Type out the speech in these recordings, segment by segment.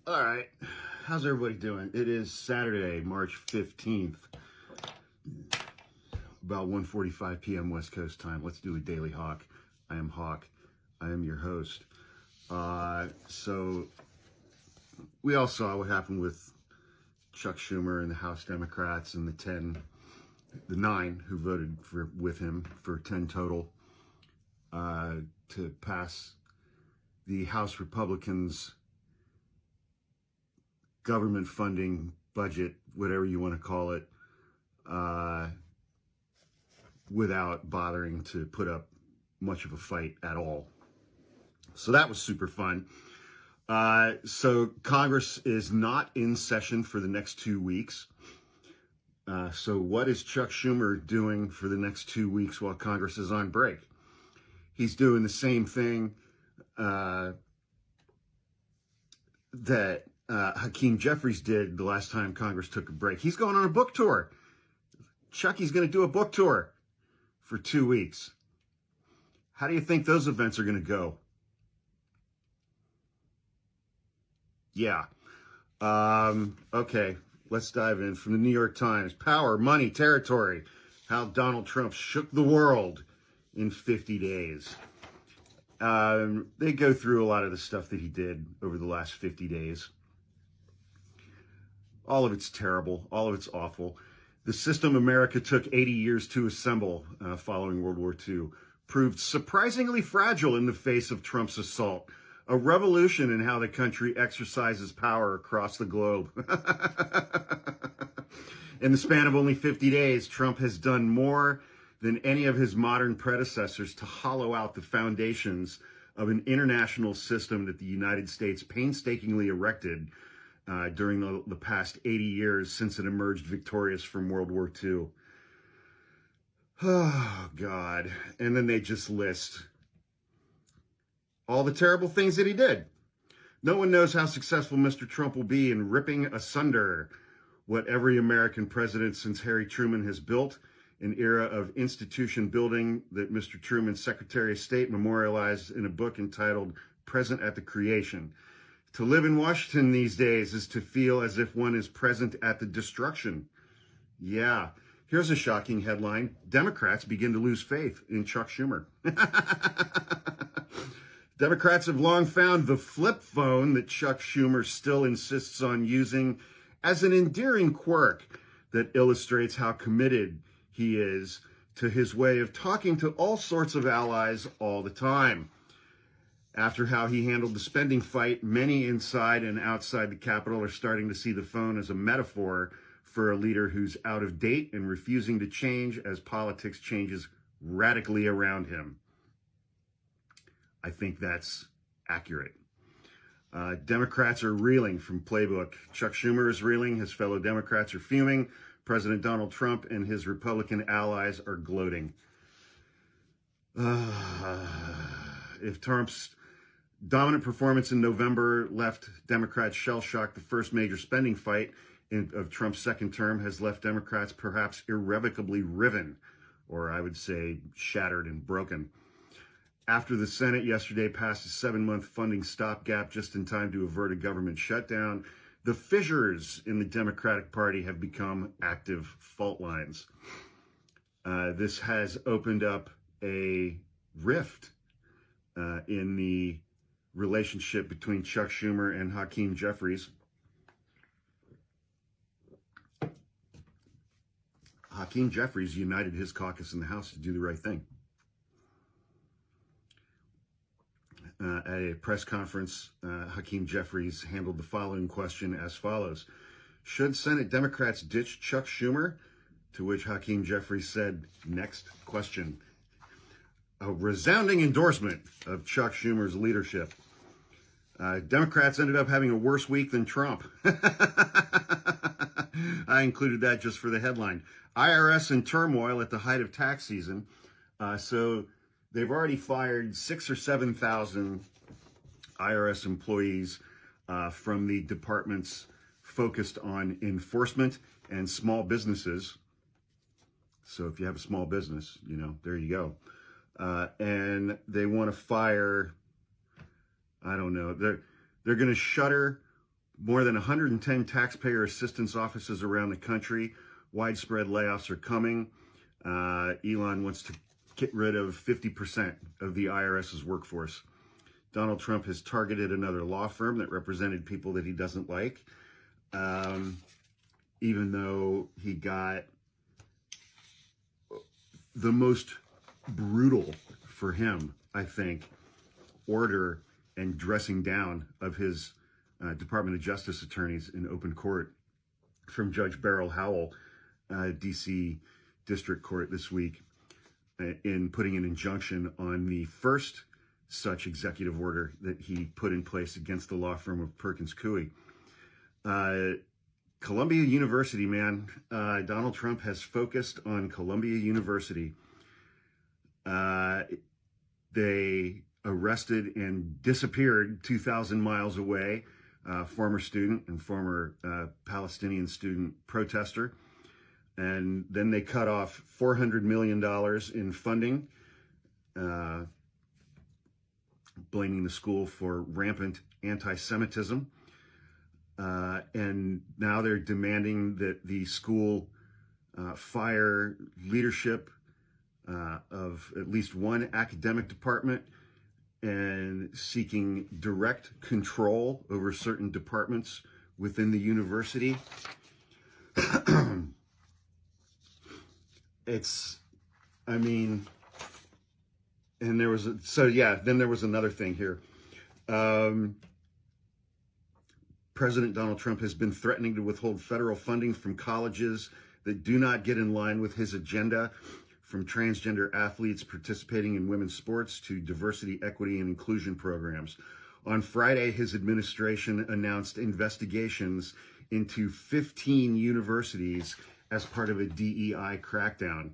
All right. How's everybody doing? It is Saturday, March 15th, about 1:45 p.m. West Coast time. Let's do a Daily Hawk. I am Hawk. I am your host. So we all saw what happened with Chuck Schumer and the House Democrats and the 9 who voted with him for 10 total to pass the House Republicans' government funding budget, whatever you want to call it, without bothering to put up much of a fight at all. So that was super fun. So Congress is not in session for the next 2 weeks. So what is Chuck Schumer doing for the next 2 weeks while Congress is on break? He's doing the same thing that Hakeem Jeffries did the last time Congress took a break. He's going on a book tour. Chucky's going to do a book tour for 2 weeks. How do you think those events are going to go? Yeah. Okay, let's dive in. From the New York Times, Power, Money, Territory, how Donald Trump shook the world in 50 days. They go through a lot of the stuff that he did over the last 50 days. All of it's terrible. All of it's awful. The system America took 80 years to assemble following World War II proved surprisingly fragile in the face of Trump's assault. A revolution in how the country exercises power across the globe. In the span of only 50 days, Trump has done more than any of his modern predecessors to hollow out the foundations of an international system that the United States painstakingly erected during the past 80 years since it emerged victorious from World War II. Oh, God. And then they just list all the terrible things that he did. No one knows how successful Mr. Trump will be in ripping asunder what every American president since Harry Truman has built, an era of institution building that Mr. Truman's Secretary of State memorialized in a book entitled Present at the Creation. To live in Washington these days is to feel as if one is present at the destruction. Yeah. Here's a shocking headline. Democrats begin to lose faith in Chuck Schumer. Democrats have long found the flip phone that Chuck Schumer still insists on using as an endearing quirk that illustrates how committed he is to his way of talking to all sorts of allies all the time. After how he handled the spending fight, many inside and outside the Capitol are starting to see the phone as a metaphor for a leader who's out of date and refusing to change as politics changes radically around him. I think that's accurate. Democrats are reeling from playbook. Chuck Schumer is reeling. His fellow Democrats are fuming. President Donald Trump and his Republican allies are gloating. If Trump's dominant performance in November left Democrats shell-shocked, the first major spending fight of Trump's second term has left Democrats perhaps irrevocably riven, or I would say shattered and broken. After the Senate yesterday passed a 7-month funding stopgap just in time to avert a government shutdown, the fissures in the Democratic Party have become active fault lines. This has opened up a rift in the relationship between Chuck Schumer and Hakeem Jeffries. Hakeem Jeffries united his caucus in the House to do the right thing. At a press conference, Hakeem Jeffries handled the following question as follows. Should Senate Democrats ditch Chuck Schumer? To which Hakeem Jeffries said, next question. A resounding endorsement of Chuck Schumer's leadership. Democrats ended up having a worse week than Trump. I included that just for the headline. IRS in turmoil at the height of tax season. So they've already fired 6,000 or 7,000 IRS employees from the departments focused on enforcement and small businesses. So if you have a small business, there you go. And they want to fire, I don't know, they're going to shutter more than 110 taxpayer assistance offices around the country. Widespread layoffs are coming. Elon wants to get rid of 50% of the IRS's workforce. Donald Trump has targeted another law firm that represented people that he doesn't like, even though he got the most brutal for him, I think, order and dressing down of his Department of Justice attorneys in open court from Judge Beryl Howell, D.C. District Court this week, in putting an injunction on the first such executive order that he put in place against the law firm of Perkins Coie. Columbia University, man. Donald Trump has focused on Columbia University. They arrested and disappeared 2,000 miles away, former student and former Palestinian student protester. And then they cut off $400 million in funding, blaming the school for rampant anti-Semitism. And now they're demanding that the school fire leadership of at least one academic department and seeking direct control over certain departments within the university. And there was, then there was another thing here. President Donald Trump has been threatening to withhold federal funding from colleges that do not get in line with his agenda, from transgender athletes participating in women's sports to diversity, equity, and inclusion programs. On Friday, his administration announced investigations into 15 universities as part of a DEI crackdown.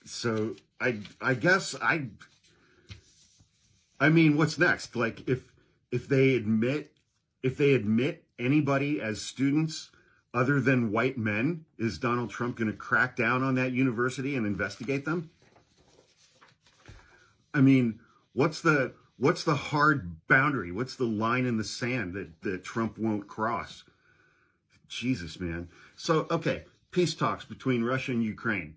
So I mean, what's next? Like, if they admit anybody as students other than white men, is Donald Trump going to crack down on that university and investigate them? I mean, what's the hard boundary? What's the line in the sand that Trump won't cross? Jesus, man. So, okay, peace talks between Russia and Ukraine.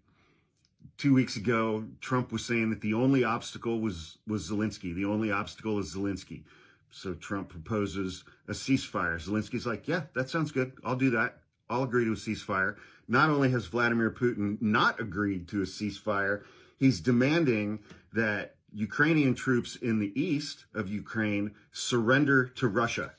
2 weeks ago, Trump was saying that the only obstacle was Zelensky. The only obstacle is Zelensky. So Trump proposes a ceasefire. Zelensky's like, yeah, that sounds good. I'll do that. I'll agree to a ceasefire. Not only has Vladimir Putin not agreed to a ceasefire, he's demanding that Ukrainian troops in the east of Ukraine surrender to Russia.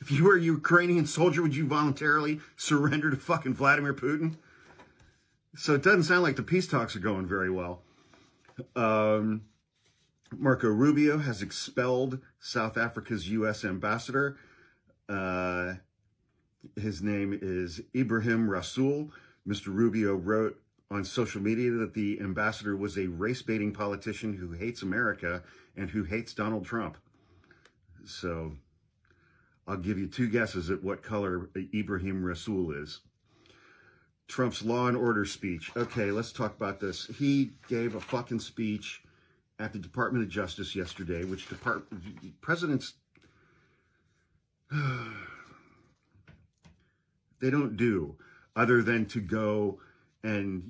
If you were a Ukrainian soldier, would you voluntarily surrender to fucking Vladimir Putin? So it doesn't sound like the peace talks are going very well. Marco Rubio has expelled South Africa's U.S. ambassador. His name is Ibrahim Rasool. Mr. Rubio wrote on social media that the ambassador was a race-baiting politician who hates America and who hates Donald Trump. So I'll give you two guesses at what color Ibrahim Rasool is. Trump's law and order speech. Okay, let's talk about this. He gave a fucking speech at the Department of Justice yesterday, which presidents, they don't do other than to go and,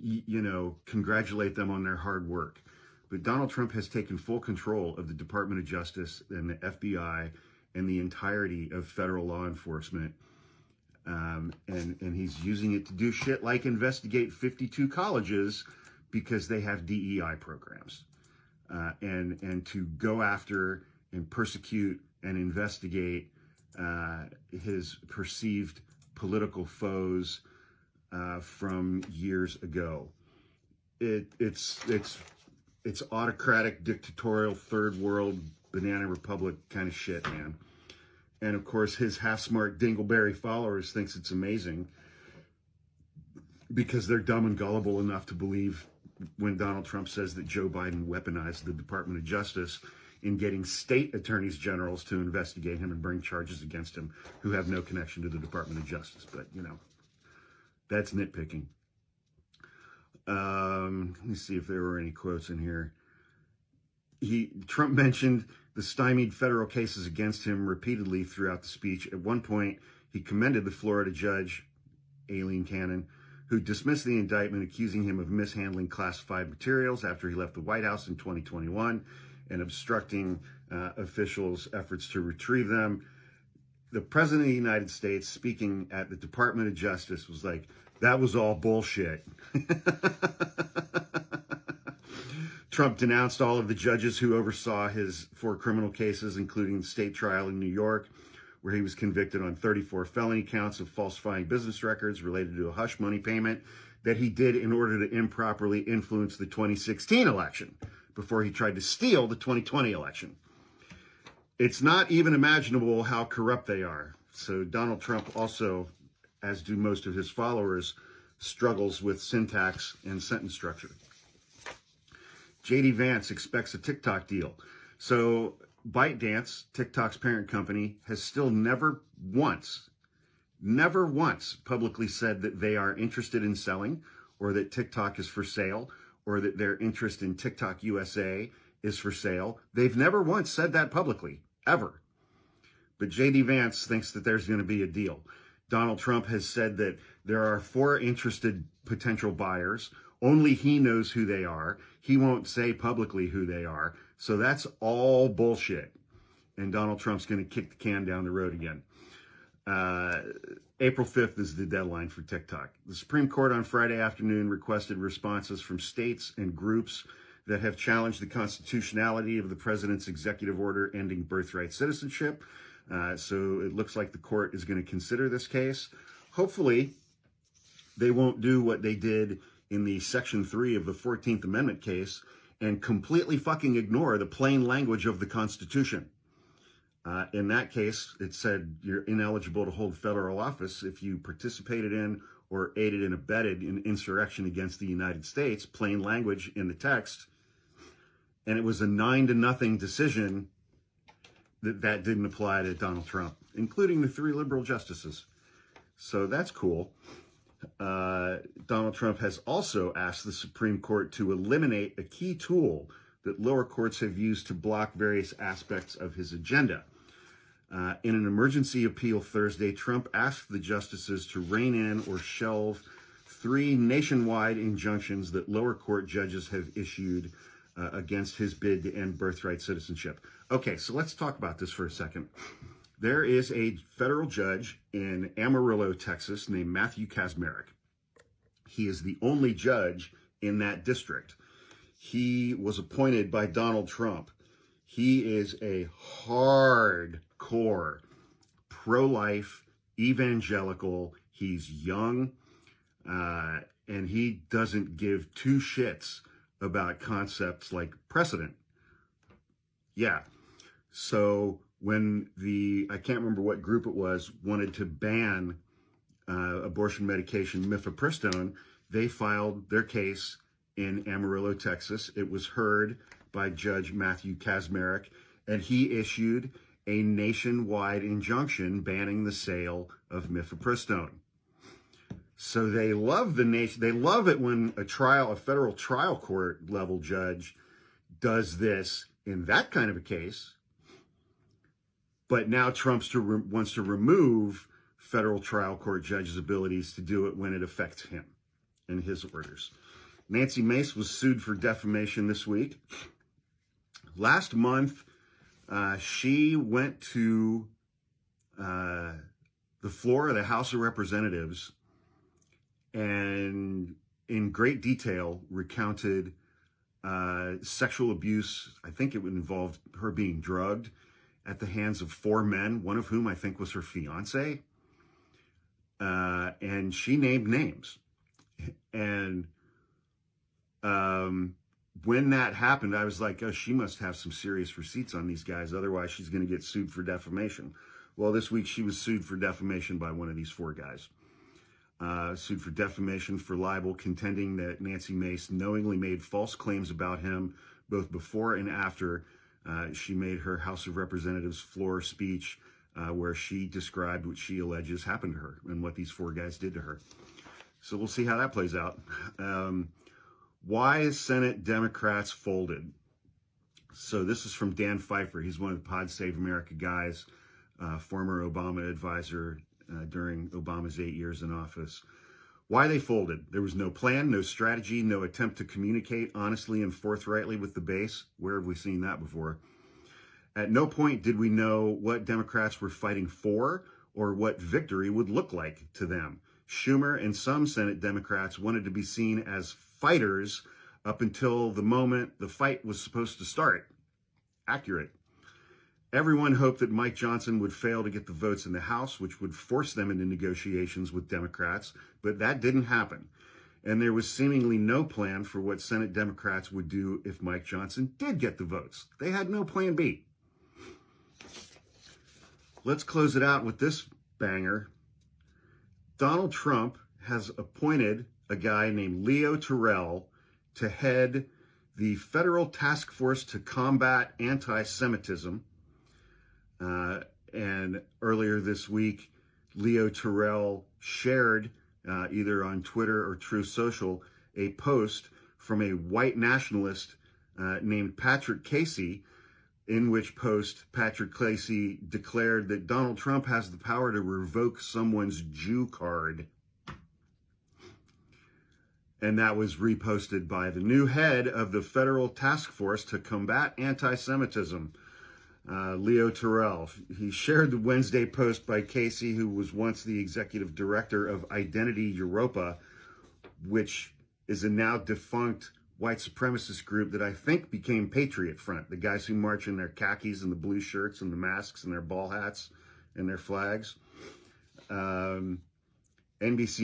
congratulate them on their hard work. But Donald Trump has taken full control of the Department of Justice and the FBI and the entirety of federal law enforcement. And he's using it to do shit like investigate 52 colleges because they have DEI programs. And to go after and persecute and investigate his perceived political foes from years ago. It's autocratic, dictatorial, third world, banana republic kind of shit, man. And of course, his half-smart dingleberry followers thinks it's amazing because they're dumb and gullible enough to believe when Donald Trump says that Joe Biden weaponized the Department of Justice in getting state attorneys generals to investigate him and bring charges against him who have no connection to the Department of Justice. But, that's nitpicking. Let me see if there were any quotes in here. Trump mentioned the stymied federal cases against him repeatedly throughout the speech. At one point, he commended the Florida judge, Aileen Cannon, who dismissed the indictment, accusing him of mishandling classified materials after he left the White House in 2021 and obstructing officials' efforts to retrieve them. The president of the United States, speaking at the Department of Justice, was like, that was all bullshit. Trump denounced all of the judges who oversaw his 4 criminal cases, including the state trial in New York, where he was convicted on 34 felony counts of falsifying business records related to a hush money payment that he did in order to improperly influence the 2016 election before he tried to steal the 2020 election. It's not even imaginable how corrupt they are. So Donald Trump also, as do most of his followers, struggles with syntax and sentence structure. JD Vance expects a TikTok deal. So ByteDance, TikTok's parent company, has still never once publicly said that they are interested in selling, or that TikTok is for sale, or that their interest in TikTok USA is for sale. They've never once said that publicly, ever. But JD Vance thinks that there's going to be a deal. Donald Trump has said that there are 4 interested potential buyers. Only he knows who they are. He won't say publicly who they are. So that's all bullshit. And Donald Trump's going to kick the can down the road again. April 5th is the deadline for TikTok. The Supreme Court on Friday afternoon requested responses from states and groups that have challenged the constitutionality of the president's executive order ending birthright citizenship. So it looks like the court is going to consider this case. Hopefully, they won't do what they did in the Section 3 of the 14th Amendment case and completely fucking ignore the plain language of the Constitution. In that case, it said you're ineligible to hold federal office if you participated in or aided and abetted in insurrection against the United States, plain language in the text. And it was a 9-0 decision that didn't apply to Donald Trump, including the 3 liberal justices. So that's cool. Donald Trump has also asked the Supreme Court to eliminate a key tool that lower courts have used to block various aspects of his agenda. In an emergency appeal Thursday, Trump asked the justices to rein in or shelve 3 nationwide injunctions that lower court judges have issued against his bid to end birthright citizenship. Okay, so let's talk about this for a second. There is a federal judge in Amarillo, Texas, named Matthew Kacsmaryk. He is the only judge in that district. He was appointed by Donald Trump. He is a hardcore pro-life evangelical. He's young, and he doesn't give 2 shits about concepts like precedent. Yeah. So when I can't remember what group it was, wanted to ban abortion medication mifepristone, they filed their case in Amarillo, Texas. It was heard by Judge Matthew Kacsmaryk, and he issued a nationwide injunction banning the sale of mifepristone. So they love they love it when a federal trial court level judge does this in that kind of a case. But now Trump wants to remove federal trial court judges' abilities to do it when it affects him and his orders. Nancy Mace was sued for defamation this week. Last month, she went to the floor of the House of Representatives and in great detail recounted sexual abuse. I think it involved her being drugged at the hands of 4 men, one of whom I think was her fiance. And she named names. And when that happened, I was like, oh, she must have some serious receipts on these guys. Otherwise, she's going to get sued for defamation. Well, this week she was sued for defamation by one of these 4 guys. Sued for defamation for libel, contending that Nancy Mace knowingly made false claims about him both before and after she made her House of Representatives floor speech where she described what she alleges happened to her and what these 4 guys did to her. So we'll see how that plays out. Why Senate Democrats folded. So this is from Dan Pfeiffer. He's one of the Pod Save America guys, former Obama advisor during Obama's 8 years in office. Why they folded. There was no plan, no strategy, no attempt to communicate honestly and forthrightly with the base. Where have we seen that before? At no point did we know what Democrats were fighting for or what victory would look like to them. Schumer and some Senate Democrats wanted to be seen as fighters up until the moment the fight was supposed to start. Accurate. Everyone hoped that Mike Johnson would fail to get the votes in the House, which would force them into negotiations with Democrats, but that didn't happen. And there was seemingly no plan for what Senate Democrats would do if Mike Johnson did get the votes. They had no plan B. Let's close it out with this banger. Donald Trump has appointed a guy named Leo Terrell to head the Federal Task Force to Combat Anti-Semitism. And earlier this week, Leo Terrell shared, either on Twitter or Truth Social, a post from a white nationalist named Patrick Casey, in which post Patrick Casey declared that Donald Trump has the power to revoke someone's Jew card. And that was reposted by the new head of the Federal Task Force to Combat Anti-Semitism, Leo Terrell. He shared the Wednesday post by Casey, who was once the executive director of Identity Europa, which is a now defunct white supremacist group that I think became Patriot Front, the guys who march in their khakis and the blue shirts and the masks and their ball hats and their flags. NBC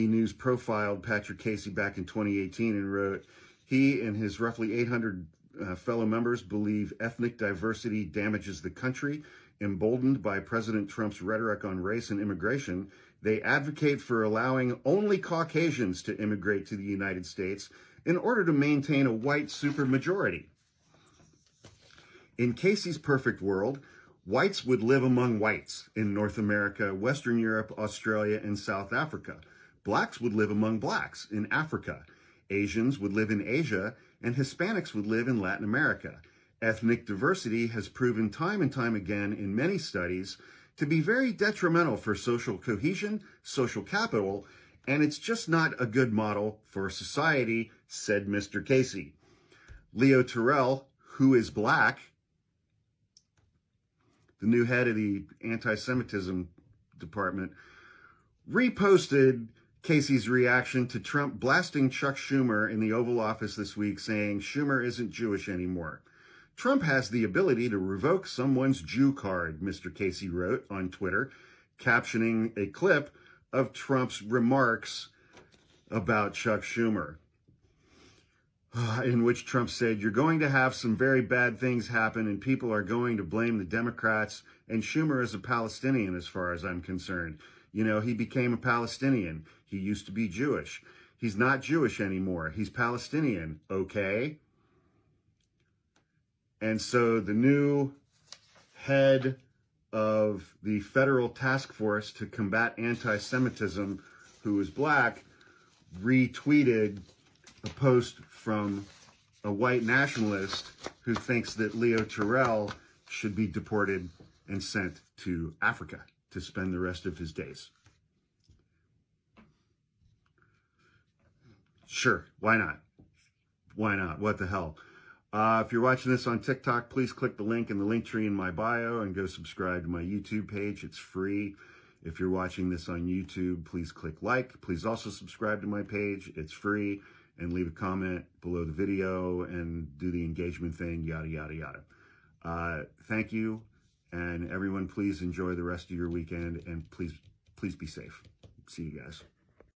News profiled Patrick Casey back in 2018 and wrote, he and his roughly 800 fellow members believe ethnic diversity damages the country. Emboldened by President Trump's rhetoric on race and immigration, they advocate for allowing only Caucasians to immigrate to the United States in order to maintain a white supermajority. In Casey's perfect world, whites would live among whites in North America, Western Europe, Australia, and South Africa. Blacks would live among blacks in Africa. Asians would live in Asia, and Hispanics would live in Latin America. Ethnic diversity has proven time and time again in many studies to be very detrimental for social cohesion, social capital, and it's just not a good model for society, said Mr. Casey. Leo Terrell, who is black, the new head of the anti-Semitism department, reposted Casey's reaction to Trump blasting Chuck Schumer in the Oval Office this week, saying Schumer isn't Jewish anymore. Trump has the ability to revoke someone's Jew card, Mr. Casey wrote on Twitter, captioning a clip of Trump's remarks about Chuck Schumer, in which Trump said, you're going to have some very bad things happen and people are going to blame the Democrats, and Schumer is a Palestinian as far as I'm concerned. You know, he became a Palestinian. He used to be Jewish. He's not Jewish anymore. He's Palestinian, okay? And so the new head of the Federal Task Force to Combat Anti-Semitism, who is black, retweeted a post from a white nationalist who thinks that Leo Terrell should be deported and sent to Africa to spend the rest of his days. Sure, why not? Why not? What the hell? If you're watching this on TikTok, please click the link in the link tree in my bio and go subscribe to my YouTube page. It's free. If you're watching this on YouTube, please click like. Please also subscribe to my page. It's free. And leave a comment below the video and do the engagement thing, yada, yada, yada. Thank you. And everyone, please enjoy the rest of your weekend and please be safe. See you guys.